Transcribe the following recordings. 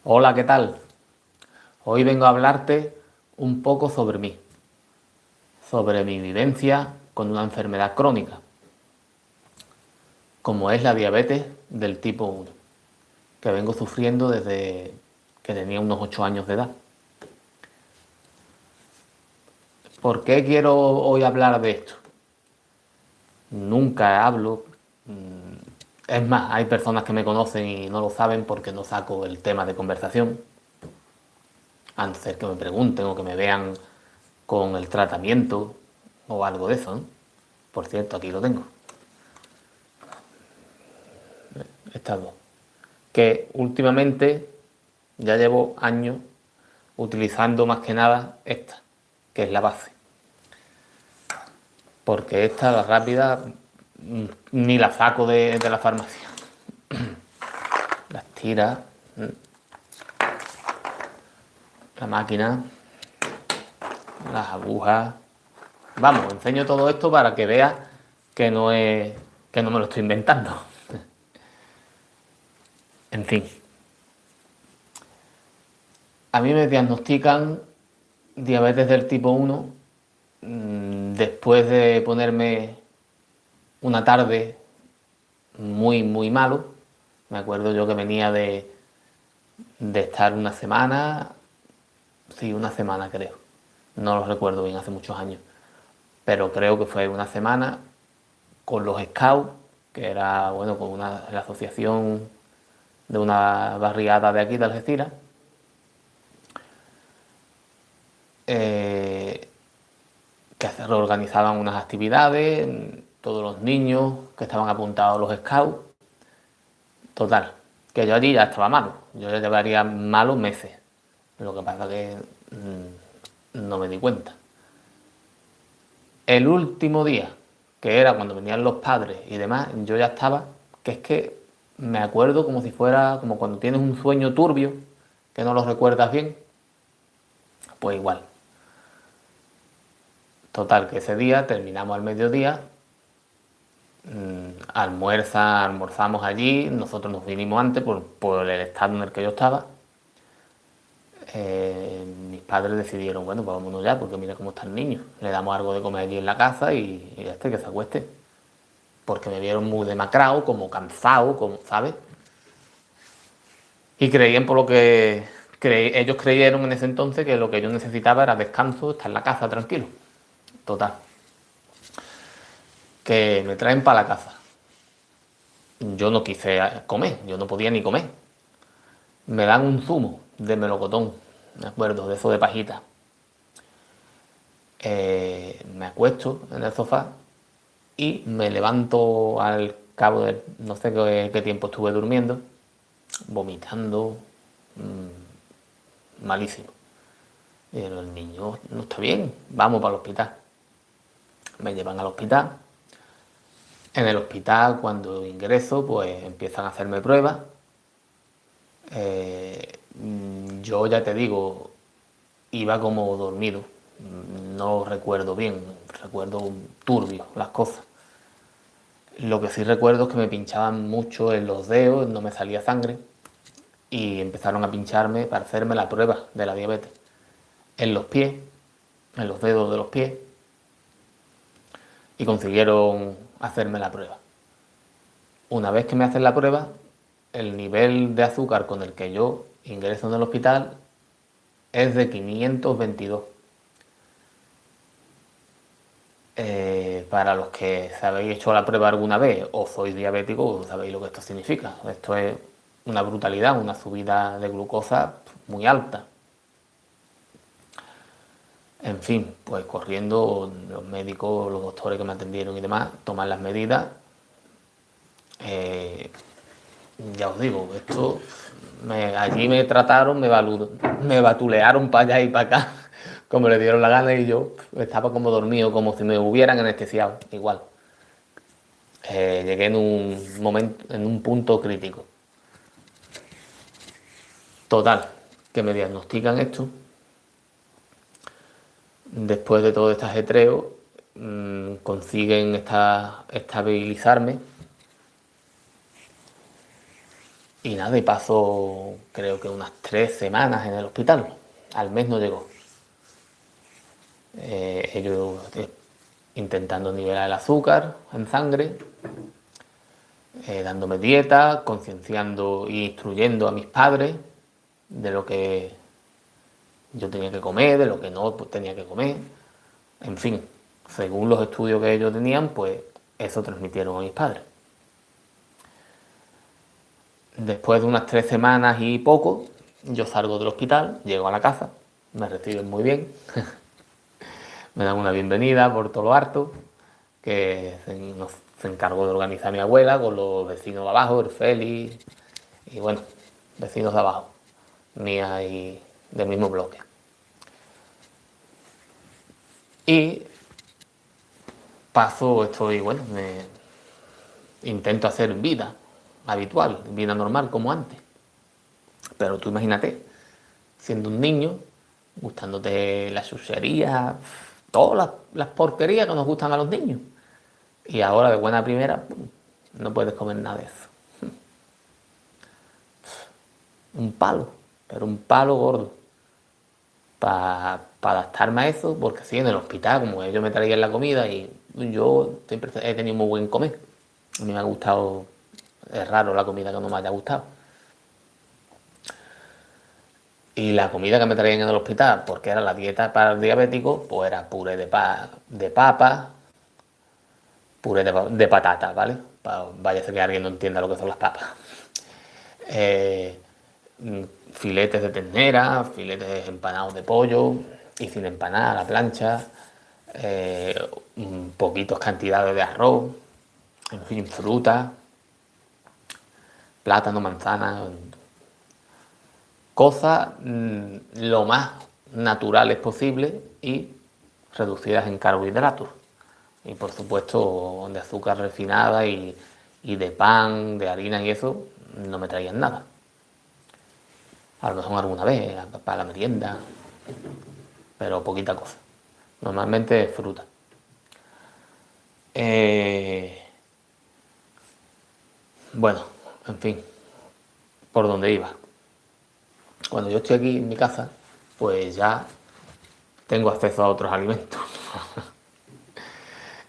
Hola, ¿qué tal? Hoy vengo a hablarte un poco sobre mi vivencia con una enfermedad crónica, como es la diabetes del tipo 1, que vengo sufriendo desde que tenía unos 8 años de edad. ¿Por qué quiero hoy hablar de esto? Nunca hablo, es más, hay personas que me conocen y no lo saben porque no saco el tema de conversación, a no ser que me pregunten o que me vean con el tratamiento o algo de eso, ¿no? Por cierto, aquí lo tengo. Estas dos. Que últimamente ya llevo años utilizando más que nada esta, que es la base. Porque esta, la rápida, ni la saco de la farmacia. Las tiras, la máquina, las agujas. Vamos, enseño todo esto para que veas que no me lo estoy inventando. En fin, a mí me diagnostican diabetes del tipo 1 después de ponerme una tarde muy malo. Me acuerdo yo que venía de estar una semana, sí, una semana creo. No lo recuerdo bien, hace muchos años. Pero creo que fue una semana con los Scouts, que era, bueno, con la asociación de una barriada de aquí, de Algeciras. eh, que se reorganizaban unas actividades, todos los niños que estaban apuntados a los Scouts. Total, que yo allí ya estaba malo. Yo ya llevaría malos meses. Lo que pasa que no me di cuenta. El último día, que era cuando venían los padres y demás, yo ya estaba, que es que me acuerdo como si fuera como cuando tienes un sueño turbio, que no lo recuerdas bien, pues igual. Total, que ese día terminamos al mediodía, almorzamos allí, nosotros nos vinimos antes por el estado en el que yo estaba. Mis padres decidieron, bueno, pues vámonos ya, porque mira cómo está el niño. Le damos algo de comer allí en la casa y ya está, que se acueste. Porque me vieron muy demacrado, como cansado, como, ¿sabes? Y creían por lo que ellos creyeron en ese entonces que lo que yo necesitaba era descanso, estar en la casa tranquilo. Total. Que me traen para la casa. Yo no quise comer, yo no podía ni comer. Me dan un zumo de melocotón, me acuerdo, de eso de pajita. Me acuesto en el sofá y me levanto al cabo de no sé qué tiempo estuve durmiendo, vomitando, malísimo. Y digo, el niño no está bien, vamos para el hospital. Me llevan al hospital. En el hospital, cuando ingreso, pues empiezan a hacerme pruebas. Yo ya te digo, iba como dormido. No recuerdo bien, recuerdo turbio las cosas. Lo que sí recuerdo es que me pinchaban mucho en los dedos, no me salía sangre y empezaron a pincharme para hacerme la prueba de la diabetes. En los pies, en los dedos de los pies y consiguieron hacerme la prueba. Una vez que me hacen la prueba, el nivel de azúcar con el que yo ingreso en el hospital es de 522. Para los que se habéis hecho la prueba alguna vez o sois diabéticos, sabéis lo que esto significa. Esto es una brutalidad, una subida de glucosa muy alta. En fin, pues corriendo los médicos, los doctores que me atendieron y demás, toman las medidas. Eh, ya os digo, allí me trataron, me batulearon para allá y para acá, como le dieron la gana y yo estaba como dormido, como si me hubieran anestesiado, igual. Llegué en un momento, en un punto crítico. Total, que me diagnostican esto. Después de todo este ajetreo, consiguen estabilizarme. Y nada, y paso creo que unas 3 semanas en el hospital. Al mes no llegó. Ellos intentando nivelar el azúcar en sangre, dándome dieta, concienciando e instruyendo a mis padres de lo que yo tenía que comer, de lo que no tenía que comer. En fin, según los estudios que ellos tenían, pues eso transmitieron a mis padres. Después de unas 3 semanas y poco, yo salgo del hospital, llego a la casa, me reciben muy bien, me dan una bienvenida por todo lo harto, que se encargó de organizar mi abuela con los vecinos de abajo, el Félix, y bueno, vecinos de abajo, mía y del mismo bloque. Y bueno, intento hacer vida habitual, vida normal como antes. Pero tú imagínate, siendo un niño, gustándote las chucherías, todas las porquerías que nos gustan a los niños. Y ahora de buena primera, no puedes comer nada de eso. Un palo, pero un palo gordo. Para adaptarme a eso, porque sí, en el hospital, como ellos me traían la comida y yo siempre he tenido muy buen comer. A mí me ha gustado, es raro la comida que no me haya gustado. Y la comida que me traían en el hospital, porque era la dieta para el diabético, pues era puré de papa, puré de patata, ¿vale? Vaya a ser que alguien no entienda lo que son las papas. Eh, Filetes de ternera, filetes empanados de pollo y sin empanar a la plancha, eh, poquitos cantidades de arroz, en fin, fruta, plátano, manzana, cosas lo más naturales posible y reducidas en carbohidratos. Y por supuesto de azúcar refinada y de pan, de harina y eso, no me traían nada. A lo mejor alguna vez, para la merienda, pero poquita cosa. Normalmente fruta. Bueno, en fin, por donde iba. Cuando yo estoy aquí en mi casa, pues ya tengo acceso a otros alimentos.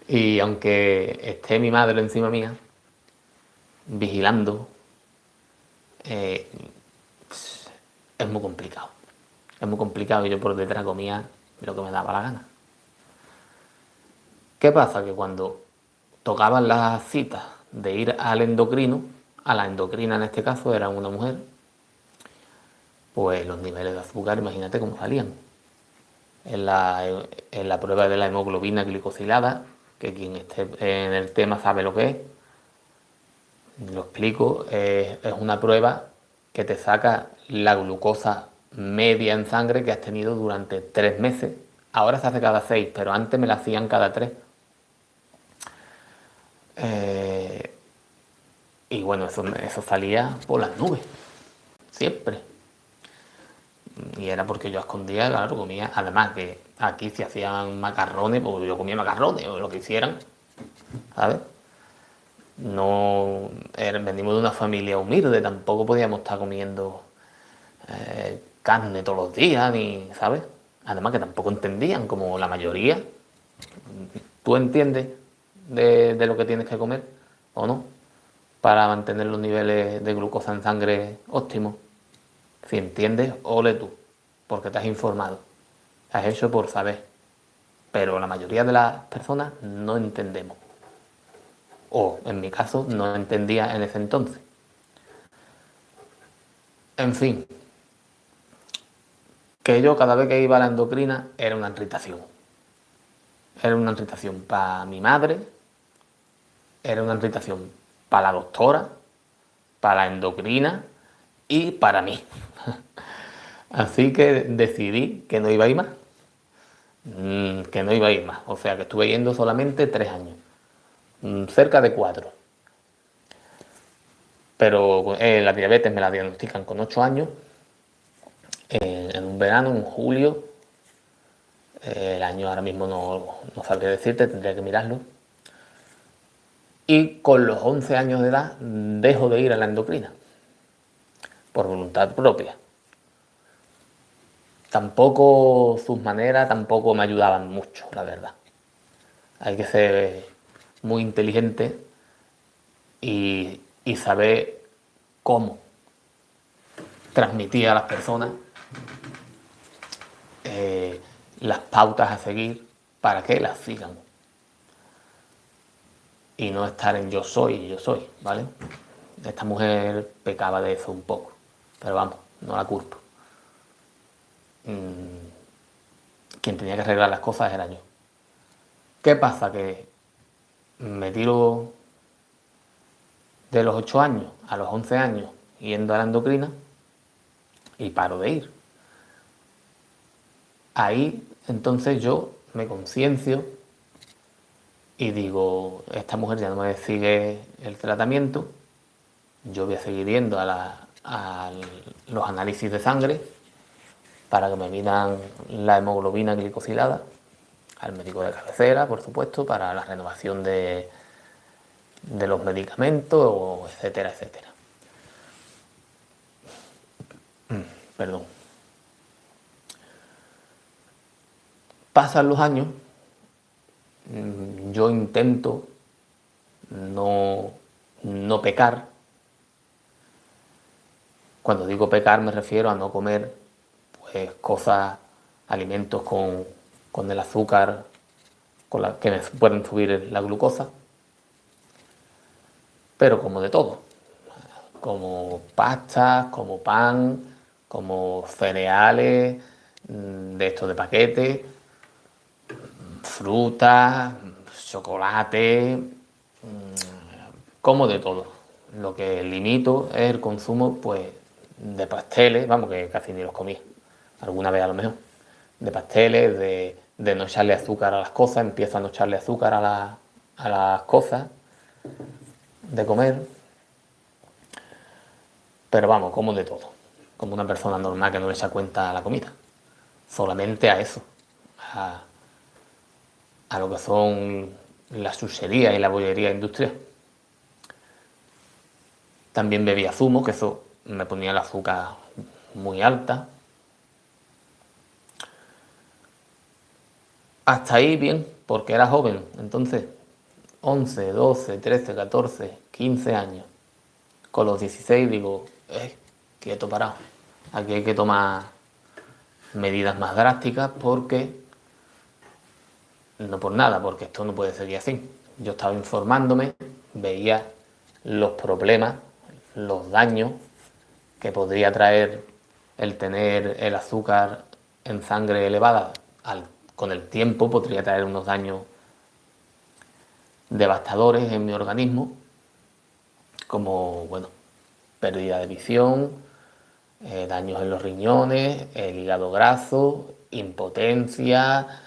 Y aunque esté mi madre encima mía, vigilando, eh, es muy complicado. Es muy complicado y yo por detrás comía lo que me daba la gana. ¿Qué pasa? Que cuando tocaban las citas de ir al endocrino, a la endocrina en este caso era una mujer, pues los niveles de azúcar, imagínate cómo salían. En la prueba de la hemoglobina glicosilada, que quien esté en el tema sabe lo que es, lo explico, es una prueba que te saca la glucosa media en sangre que has tenido durante 3 meses. Ahora se hace cada 6, pero antes me la hacían cada 3. Y bueno, eso salía por las nubes, siempre. Y era porque yo escondía, claro, comía. Además que aquí si hacían macarrones, pues yo comía macarrones o lo que hicieran, ¿sabes? No, venimos de una familia humilde, tampoco podíamos estar comiendo carne todos los días, ni, ¿sabes? Además que tampoco entendían, como la mayoría. ¿Tú entiendes de lo que tienes que comer o no? Para mantener los niveles de glucosa en sangre óptimos. Si entiendes, ole tú, porque te has informado. Has hecho por saber. Pero la mayoría de las personas no entendemos. O, en mi caso, no entendía en ese entonces. En fin, que yo cada vez que iba a la endocrina era una irritación. Era una irritación para mi madre, era una irritación para la doctora, para la endocrina y para mí. Así que decidí que no iba a ir más. Que no iba a ir más. O sea que estuve yendo solamente 3 años. Cerca de 4. Pero la diabetes me la diagnostican con 8 años. En un verano, en julio. El año ahora mismo no sabría decirte, tendría que mirarlo. Y con los 11 años de edad dejo de ir a la endocrina. por voluntad propia. Tampoco sus maneras tampoco me ayudaban mucho, la verdad. Hay que ser muy inteligente y saber cómo transmitir a las personas las pautas a seguir para que las sigan. Y no estar en yo soy, ¿vale? Esta mujer pecaba de eso un poco, pero vamos, no la culpo. Quien tenía que arreglar las cosas era yo. ¿Qué pasa? Que me tiro de los 8 años a los 11 años yendo a la endocrina y paro de ir. Ahí entonces yo me conciencio y digo, esta mujer ya no me sigue el tratamiento, yo voy a seguir yendo a los análisis de sangre para que me midan la hemoglobina glicosilada, al médico de cabecera, por supuesto, para la renovación de los medicamentos, etcétera, etcétera. Perdón. Pasan los años, yo intento no pecar. Cuando digo pecar me refiero a no comer pues cosas, alimentos con el azúcar, que me pueden subir la glucosa, pero como de todo, como pastas, como pan, como cereales, de estos de paquete, frutas, chocolate, como de todo. Lo que limito es el consumo pues de pasteles, vamos, que casi ni los comí, alguna vez a lo mejor, de pasteles, de no echarle azúcar a las cosas, empiezo a no echarle azúcar a las cosas de comer, pero vamos, como de todo, como una persona normal que no le echa cuenta a la comida, solamente a eso, a lo que son la chuchería y la bollería industrial. También bebía zumo, que eso me ponía el azúcar muy alta. Hasta ahí bien, porque era joven, entonces 11, 12, 13, 14, 15 años. Con los 16 digo, quieto parado, aquí hay que tomar medidas más drásticas porque, no por nada, porque esto no puede seguir así. Yo estaba informándome, veía los problemas, los daños que podría traer el tener el azúcar en sangre elevada. Con el tiempo podría traer unos daños devastadores en mi organismo, como, bueno, pérdida de visión, daños en los riñones, el hígado graso, impotencia,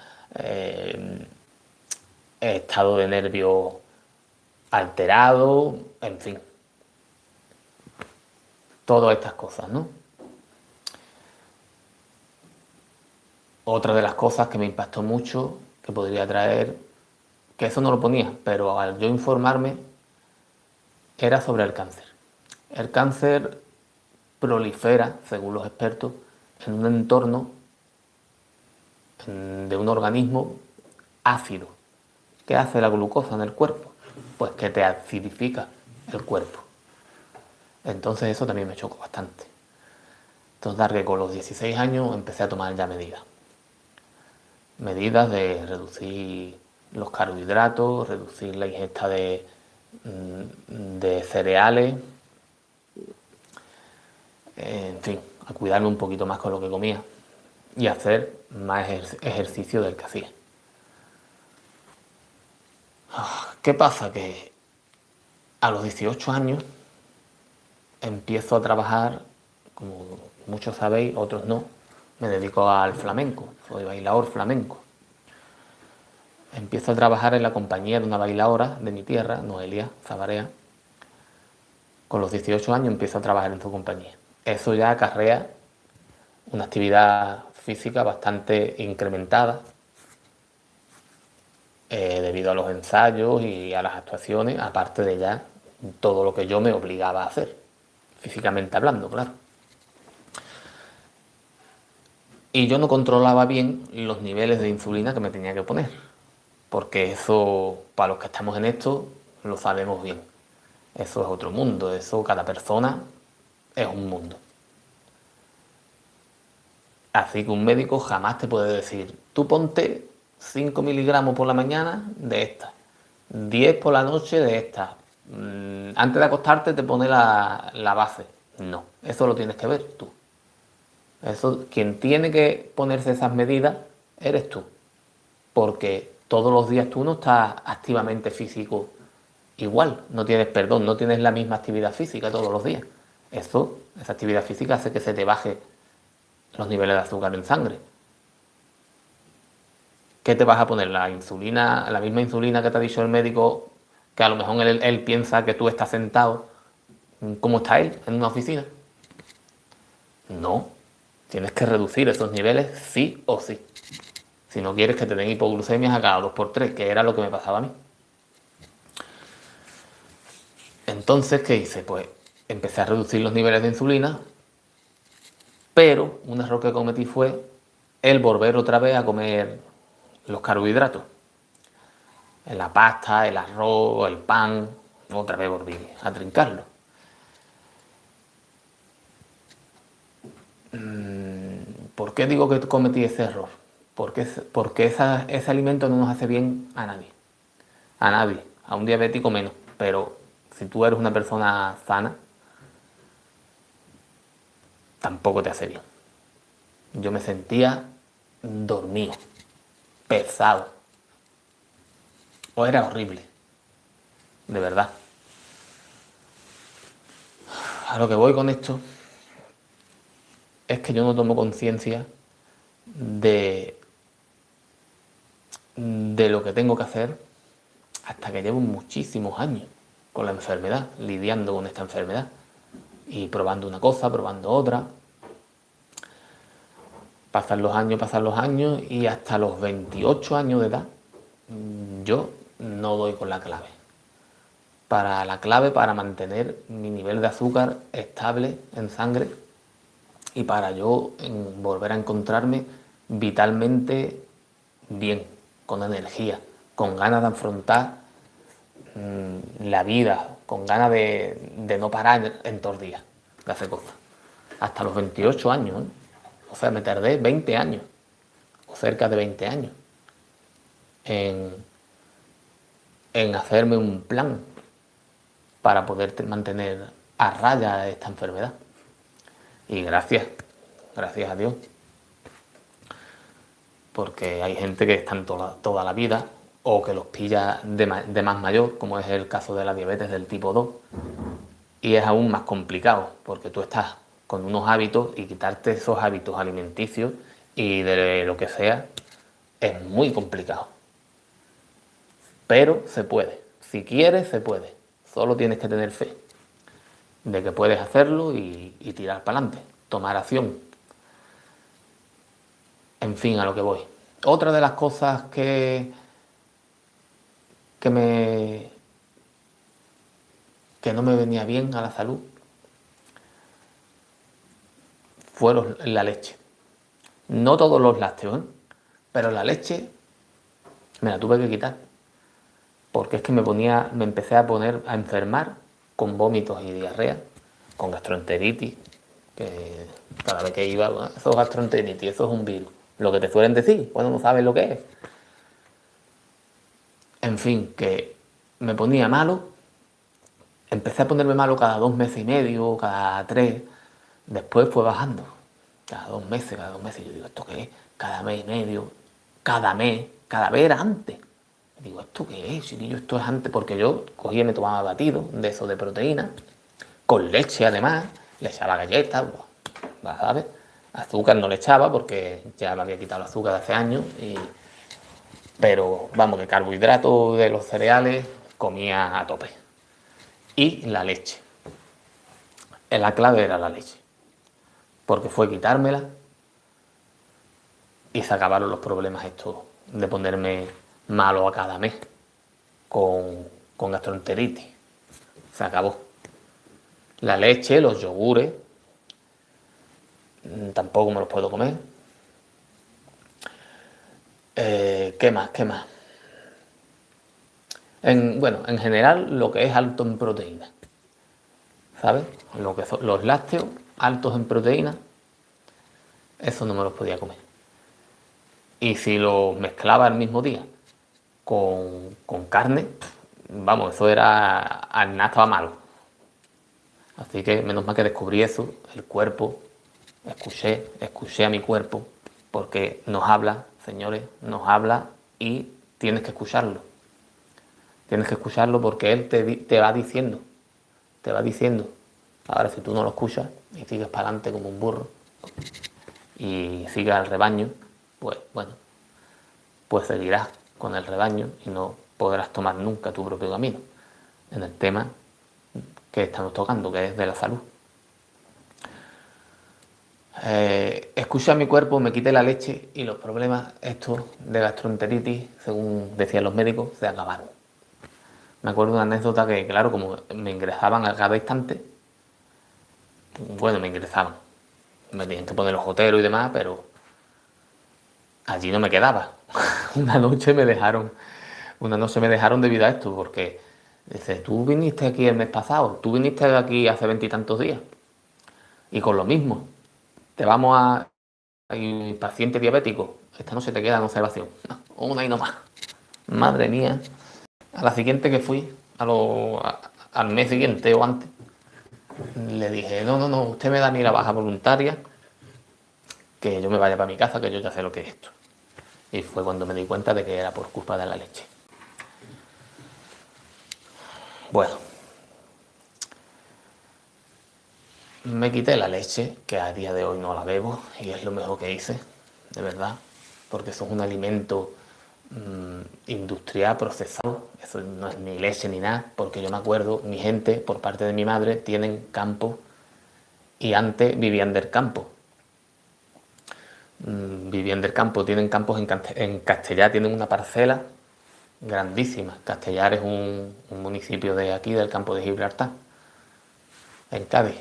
estado de nervio alterado, en fin. Todas estas cosas, ¿no? Otra de las cosas que me impactó mucho, que podría traer, que eso no lo ponía, pero al yo informarme, era sobre el cáncer. El cáncer prolifera, según los expertos, en un entorno de un organismo ácido. ¿Qué hace la glucosa en el cuerpo? Pues que te acidifica el cuerpo. Entonces eso también me chocó bastante. Entonces, que con los 16 años empecé a tomar ya medidas. Medidas de reducir los carbohidratos, reducir la ingesta de cereales, en fin, a cuidarme un poquito más con lo que comía y hacer más ejercicio del que hacía. ¿Qué pasa? Que a los 18 años empiezo a trabajar, como muchos sabéis, otros no, me dedico al flamenco, soy bailador flamenco. Empiezo a trabajar en la compañía de una bailadora de mi tierra, Noelia Zabarea. Con los 18 años empiezo a trabajar en su compañía. Eso ya acarrea una actividad física bastante incrementada, debido a los ensayos y a las actuaciones, aparte de ya todo lo que yo me obligaba a hacer, físicamente hablando, claro. Y yo no controlaba bien los niveles de insulina que me tenía que poner, porque eso, para los que estamos en esto, lo sabemos bien. Eso es otro mundo, eso cada persona es un mundo. Así que un médico jamás te puede decir, tú ponte 5 miligramos por la mañana de esta, 10 por la noche de esta. Antes de acostarte te pone la base. No, eso lo tienes que ver tú. Eso, quien tiene que ponerse esas medidas eres tú, porque todos los días tú no estás activamente físico igual, no tienes, perdón, no tienes la misma actividad física todos los días. Eso, esa actividad física hace que se te baje los niveles de azúcar en sangre. ¿Qué te vas a poner? La insulina, la misma insulina que te ha dicho el médico, que a lo mejor él piensa que tú estás sentado. ¿Cómo está él en una oficina? No, tienes que reducir esos niveles sí o sí. Si no quieres que te den hipoglucemias a cada 2 por 3, que era lo que me pasaba a mí. Entonces, ¿qué hice? Pues empecé a reducir los niveles de insulina, pero un error que cometí fue el volver otra vez a comer los carbohidratos. La pasta, el arroz, el pan, otra vez volví a trincarlo. ¿Por qué digo que cometí ese error? Porque ese alimento no nos hace bien a nadie. A nadie. A un diabético menos. Pero si tú eres una persona sana, tampoco te hace bien. Yo me sentía dormido, pesado. O era horrible. De verdad. A lo que voy con esto es que yo no tomo conciencia de, de lo que tengo que hacer hasta que llevo muchísimos años con la enfermedad, lidiando con esta enfermedad y probando una cosa, probando otra. Pasan los años y hasta los 28 años de edad yo no doy con la clave. Para mantener mi nivel de azúcar estable en sangre y para yo volver a encontrarme vitalmente bien, con energía, con ganas de afrontar la vida, con ganas de no parar en todos los días de hacer cosas. Hasta los 28 años, ¿eh? O sea, me tardé 20 años, o cerca de 20 años, en, en hacerme un plan para poder mantener a raya esta enfermedad. Y gracias a Dios, porque hay gente que está toda la vida o que los pilla de más mayor, como es el caso de la diabetes del tipo 2, y es aún más complicado, porque tú estás con unos hábitos y quitarte esos hábitos alimenticios y de lo que sea es muy complicado. Pero se puede, si quieres se puede, solo tienes que tener fe de que puedes hacerlo y tirar para adelante, tomar acción. En fin, a lo que voy. Otra de las cosas que me que no me venía bien a la salud fue la leche. No todos los lácteos, ¿eh? Pero la leche me la tuve que quitar. Porque es que me empecé a enfermar con vómitos y diarrea, con gastroenteritis, que cada vez que iba, bueno, eso es gastroenteritis, eso es un virus. Lo que te suelen decir, cuando no sabes lo que es. En fin, que me ponía malo. Empecé a ponerme malo cada 2 meses y medio, cada 3. Después fue bajando. Cada 2 meses, cada 2 meses. Yo digo, ¿esto qué es? Cada mes y medio, cada mes, cada vez era antes. Digo, ¿esto qué es, chiquillo? Esto es antes, porque yo cogía y me tomaba batido de eso de proteína, con leche además, le echaba galletas, ¿sabes? Azúcar no le echaba porque ya me había quitado el azúcar de hace años, pero vamos, que carbohidratos de los cereales comía a tope. Y la leche. La clave era la leche, porque fue quitármela y se acabaron los problemas estos de ponerme malo a cada mes con gastroenteritis. Se acabó. La leche, los yogures, tampoco me los puedo comer. ¿Qué más? ¿Qué más? Bueno, en general lo que es alto en proteína, ¿sabes? Lo que son los lácteos altos en proteína, eso no me los podía comer. Y si los mezclaba el mismo día con carne, vamos, eso era, al nada estaba malo. Así que menos mal que descubrí eso, el cuerpo, escuché a mi cuerpo, porque nos habla, señores, nos habla y tienes que escucharlo. Tienes que escucharlo porque él te va diciendo, te va diciendo. Ahora, si tú no lo escuchas y sigues para adelante como un burro y sigues al rebaño, pues bueno, pues seguirás con el rebaño y no podrás tomar nunca tu propio camino en el tema que estamos tocando, que es de la salud. Escuché a mi cuerpo, me quité la leche y los problemas estos de gastroenteritis, según decían los médicos, se acabaron. Me acuerdo de una anécdota que, claro, como me ingresaban a cada instante, bueno, me ingresaban. Me tenían que poner los goteros y demás, pero allí no me quedaba. Una noche me dejaron debido a esto, porque dice, tú viniste aquí el mes pasado, tú viniste aquí hace 20 y tantos días, y con lo mismo, te vamos a... Hay paciente diabético, esta noche te queda en observación. Una y no más. Madre mía. A la siguiente que fui, al mes siguiente o antes, le dije, no, usted me da a mí la baja voluntaria, que yo me vaya para mi casa, que yo ya sé lo que es esto. Y fue cuando me di cuenta de que era por culpa de la leche. Bueno, me quité la leche, que a día de hoy no la bebo, y es lo mejor que hice, de verdad, porque eso es un alimento industrial, procesado, eso no es ni leche ni nada, porque yo me acuerdo, mi gente, por parte de mi madre, tienen campo, y antes vivían del campo. Vivían del campo, tienen campos en Castellar, tienen una parcela grandísima. Castellar es un municipio de aquí, del campo de Gibraltar, en Cádiz.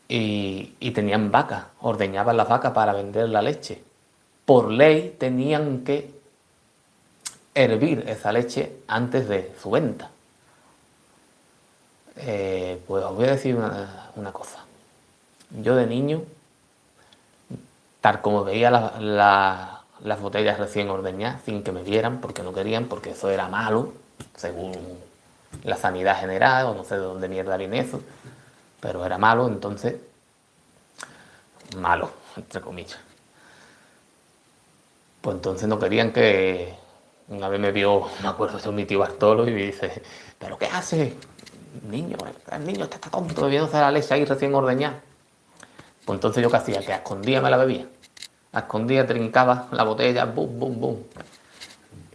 Y tenían vacas, ordeñaban las vacas para vender la leche. Por ley tenían que hervir esa leche antes de su venta. Pues os voy a decir una cosa. Yo de niño, tal como veía las botellas recién ordeñadas, sin que me vieran, porque no querían, porque eso era malo, según la sanidad general, o no sé de dónde mierda viene eso, pero era malo, entonces, malo, entre comillas. Pues entonces no querían que... Una vez me vio, me acuerdo de mi tío Bartolo y me dice, ¿pero qué hace? Niño, el niño está tonto bebiéndose la leche ahí recién ordeñada. Pues entonces yo qué hacía, que a escondida me la bebía. A escondida trincaba la botella, bum, bum, bum.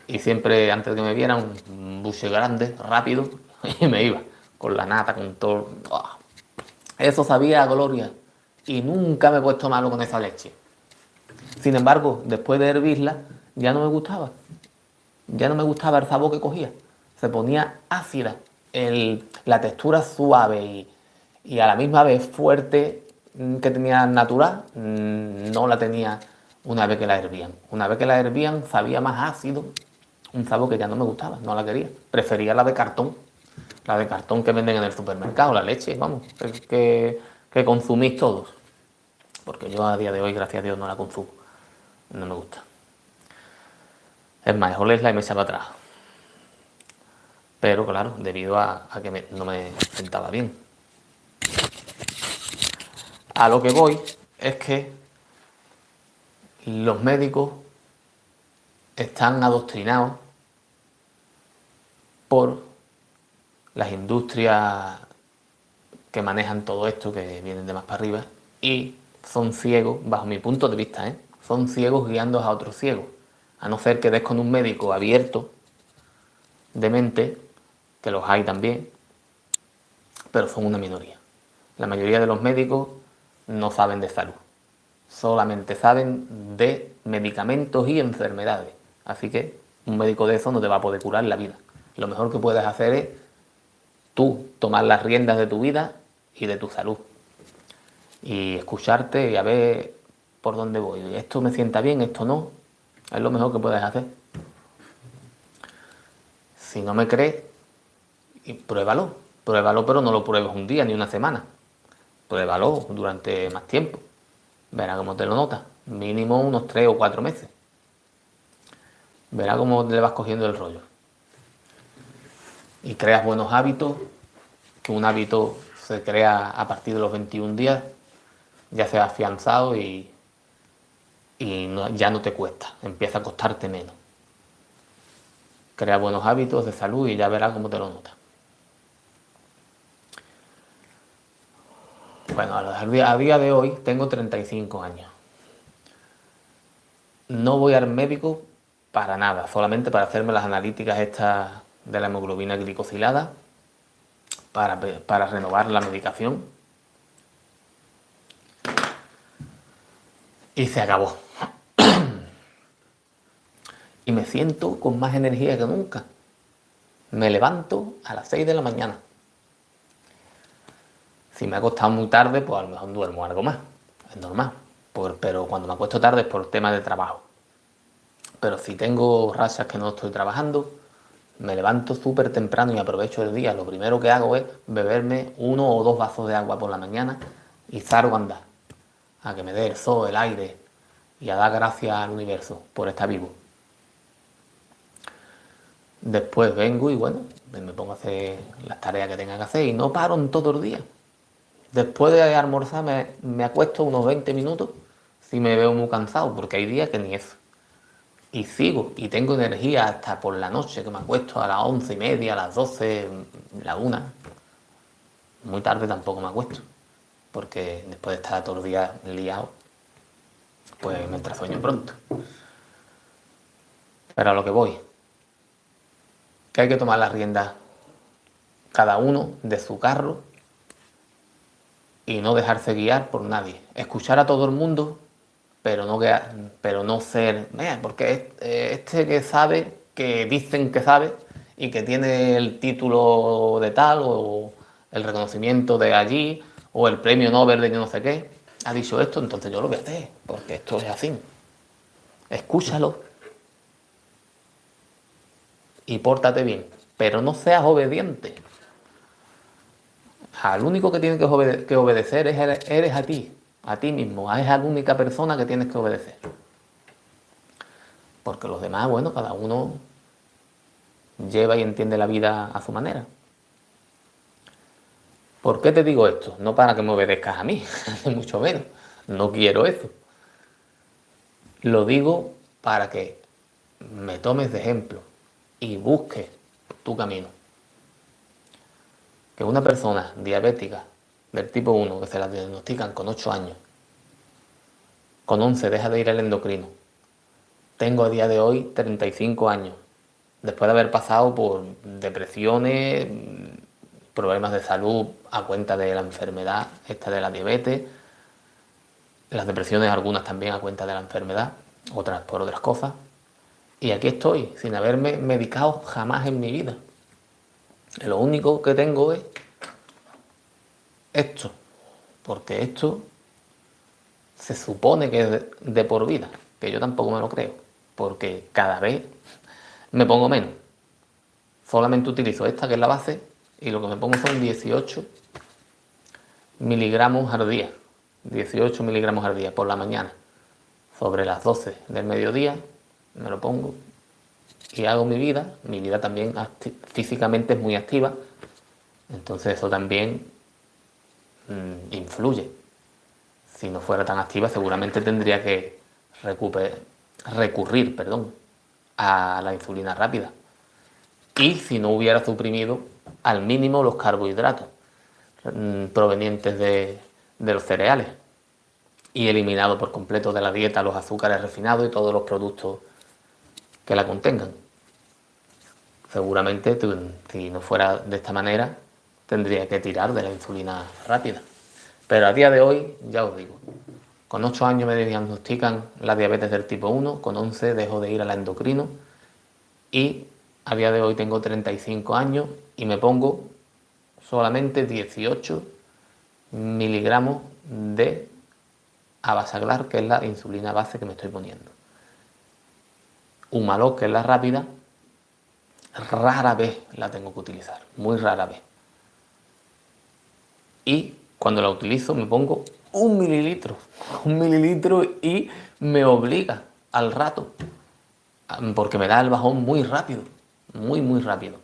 Y siempre antes de que me vieran, un buche grande, rápido, y me iba con la nata, con todo. ¡Oh! Eso sabía a gloria. Y nunca me he puesto malo con esa leche. Sin embargo, después de hervirla, ya no me gustaba. Ya no me gustaba el sabor que cogía. Se ponía ácida. La textura suave y a la misma vez fuerte que tenía natural, no la tenía una vez que la hervían. Una vez que la hervían, sabía más ácido, un sabor que ya no me gustaba, no la quería. Prefería la de cartón que venden en el supermercado, la leche, vamos, que consumís todos. Porque yo a día de hoy, gracias a Dios, no la consumo. No me gusta. Es más, es olerla y me echa para atrás. Pero claro, debido a que no me sentaba bien. A lo que voy es que los médicos están adoctrinados por las industrias que manejan todo esto, que vienen de más para arriba, y son ciegos, bajo mi punto de vista, son ciegos guiando a otros ciegos. A no ser que des con un médico abierto de mente, que los hay también, pero son una minoría. La mayoría de los médicos no saben de salud, solamente saben de medicamentos y enfermedades. Así que un médico de eso no te va a poder curar la vida. Lo mejor que puedes hacer es tú tomar las riendas de tu vida y de tu salud. Y escucharte y a ver por dónde voy. Esto me sienta bien, esto no. Es lo mejor que puedes hacer. Si no me crees, pruébalo. Pruébalo, pero no lo pruebes un día ni una semana. Pruébalo durante más tiempo. Verá cómo te lo notas. Mínimo unos 3 o 4 meses. Verá cómo le vas cogiendo el rollo. Y creas buenos hábitos, que un hábito se crea a partir de los 21 días, ya se ha afianzado y ya no te cuesta, empieza a costarte menos. Crea buenos hábitos de salud y ya verás cómo te lo notas. Bueno, a día de hoy tengo 35 años. No voy al médico para nada, solamente para hacerme las analíticas estas de la hemoglobina glicosilada, para renovar la medicación. Y se acabó. Y me siento con más energía que nunca. Me levanto a las 6 de la mañana. Si me ha acostado muy tarde, pues a lo mejor duermo algo más. Es normal. Pero cuando me acuesto tarde es por tema de trabajo. Pero si tengo rachas que no estoy trabajando, me levanto súper temprano y aprovecho el día. Lo primero que hago es beberme 1 o 2 vasos de agua por la mañana y salgo a andar. A que me dé el sol, el aire y a dar gracias al universo por estar vivo. Después vengo y bueno, me pongo a hacer las tareas que tenga que hacer y no paro en todo el día. Después de almorzar me acuesto unos 20 minutos si me veo muy cansado, porque hay días que ni eso. Y sigo, y tengo energía hasta por la noche, que me acuesto a las 11:30, a las 12, la 1. Muy tarde tampoco me acuesto, porque después de estar todo el día liado, pues me entra sueño pronto. Pero a lo que voy, que hay que tomar las riendas cada uno de su carro y no dejarse guiar por nadie. Escuchar a todo el mundo, pero no ser... porque este que sabe, que dicen que sabe y que tiene el título de tal o el reconocimiento de allí o el premio Nobel de no sé qué, ha dicho esto, entonces yo lo voy a hacer, porque esto es así. Escúchalo y pórtate bien, pero no seas obediente. Al único que tienes que obedecer eres a ti mismo, es a la única persona que tienes que obedecer. Porque los demás, bueno, cada uno lleva y entiende la vida a su manera. ¿Por qué te digo esto? No para que me obedezcas a mí, ni mucho menos. No quiero eso. Lo digo para que me tomes de ejemplo y busques tu camino. Que una persona diabética del tipo 1, que se la diagnostican con 8 años, con 11 deja de ir al endocrino. Tengo a día de hoy 35 años, después de haber pasado por depresiones, problemas de salud a cuenta de la enfermedad esta de la diabetes, las depresiones algunas también a cuenta de la enfermedad, otras por otras cosas. Y aquí estoy, sin haberme medicado jamás en mi vida. Lo único que tengo es esto, porque esto se supone que es de por vida, que yo tampoco me lo creo, porque cada vez me pongo menos. Solamente utilizo esta, que es la base, y lo que me pongo son 18 miligramos al día. 18 miligramos al día por la mañana. Sobre las 12 del mediodía me lo pongo y hago mi vida. Mi vida también físicamente es muy activa, entonces eso también influye. Si no fuera tan activa, seguramente tendría que recurrir a la insulina rápida. Y si no hubiera suprimido al mínimo los carbohidratos provenientes de los cereales y eliminado por completo de la dieta los azúcares refinados y todos los productos que la contengan. Seguramente, si no fuera de esta manera, tendría que tirar de la insulina rápida. Pero a día de hoy, ya os digo, con 8 años me diagnostican la diabetes del tipo 1, con 11 dejo de ir al endocrino y a día de hoy tengo 35 años y me pongo solamente 18 miligramos de Avasaglar, que es la insulina base que me estoy poniendo. Humalog, que es la rápida, rara vez la tengo que utilizar, muy rara vez. Y cuando la utilizo me pongo 1 mililitro, 1 mililitro y me obliga al rato, porque me da el bajón muy rápido, muy, muy rápido.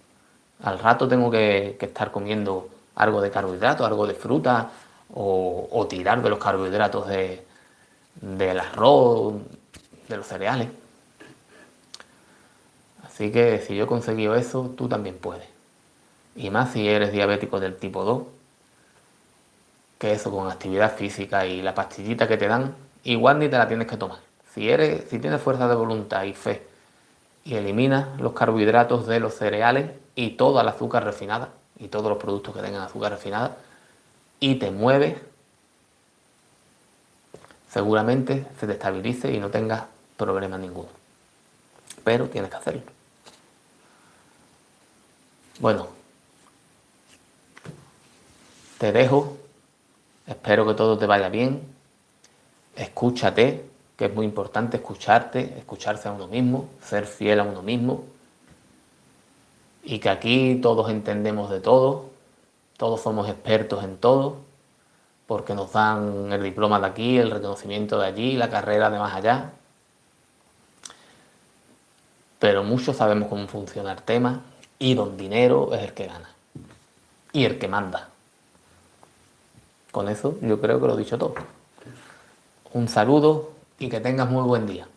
Al rato tengo que estar comiendo algo de carbohidrato, algo de fruta o tirar de los carbohidratos del arroz, de los cereales. Así que si yo he conseguido eso, tú también puedes. Y más si eres diabético del tipo 2, que eso con actividad física y la pastillita que te dan, igual ni te la tienes que tomar. Si tienes fuerza de voluntad y fe y eliminas los carbohidratos de los cereales y toda la azúcar refinada y todos los productos que tengan azúcar refinada y te mueves, seguramente se te estabilice y no tengas problema ninguno. Pero tienes que hacerlo. Bueno, te dejo. Espero que todo te vaya bien. Escúchate, que es muy importante escucharte, escucharse a uno mismo, ser fiel a uno mismo. Y que aquí todos entendemos de todo, todos somos expertos en todo, porque nos dan el diploma de aquí, el reconocimiento de allí, la carrera de más allá. Pero muchos sabemos cómo funciona el tema y don dinero es el que gana y el que manda. Con eso yo creo que lo he dicho todo. Un saludo y que tengas muy buen día.